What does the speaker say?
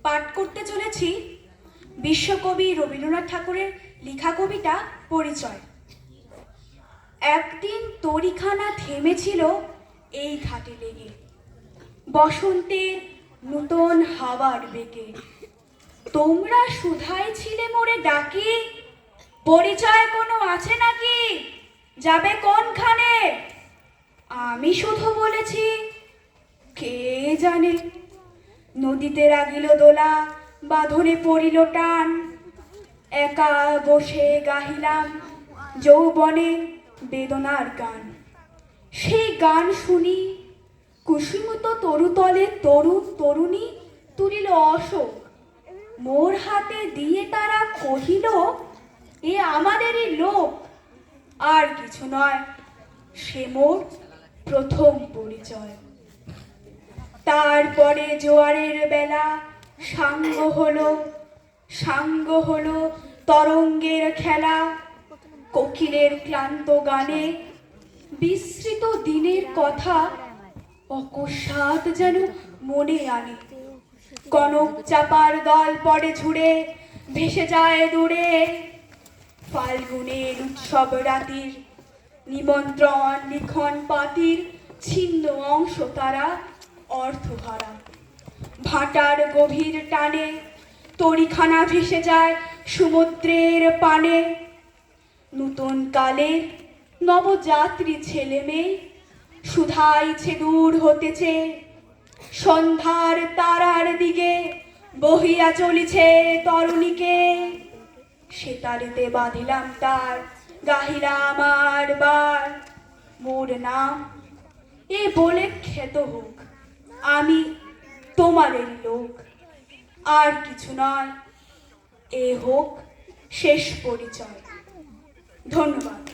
পাঠ করতে চলেছি বিশ্বকবি রবীন্দ্রনাথ ঠাকুরের লেখা কবিতা পরিচয়। একদিন তরিখানা থেমেছিল এই ঘাটে লেগে, বসন্তের নূতন হাওয়ার বেগে। তোমরা শুধাই ছিলে মোরে ডাকি, পরিচয় কোনো আছে নাকি, যাবে কোনখানে? আমি শুধু বলেছি কে জানে। নদীতে রাগিল দোলা, বাঁধনে পড়িল টান, একা বসে গাহিলাম যৌবনে বেদনার গান। সেই গান শুনি কুসুমিত তরুতলে তরুণ তরুণী তুলিল অশোক। মোর হাতে দিয়ে তারা কহিল, এ আমাদেরই লোক। আর কিছু নয়, সে মোর প্রথম পরিচয়। তারপরে জোয়ারের বেলা সাঙ্গ হলো তরঙ্গের খেলা। কোকিলের ক্লান্ত গানে বিস্মৃত দিনের কথা অকস্মাৎ যেন মনে আনে। কনক চাপার দল পড়ে ঝুড়ে, ভেসে যায় দূরে। ফাল্গুনের উৎসব রাতির নিমন্ত্রণ লিখন পাতির ছিন্ন অংশ তারা অর্থহারা। ভাটার গভীর টানে তরিখানা ভেসে যায় সমুদ্রের পানে। নূতন কালের নবযাত্রী ছেলে মেয়ে শুধাইছে দূর হতেছে। সন্ধ্যার তারার দিকে বহিয়া চলিছে তরুণীকে। সেতারেতে বাঁধিলাম তার, গাহিলাম আর বার মোর নাম, এ বলে খ্যাত হোক আমি তোমাদের লোক। আর কিছু নয়, এ হোক শেষ পরিচয়। ধন্যবাদ।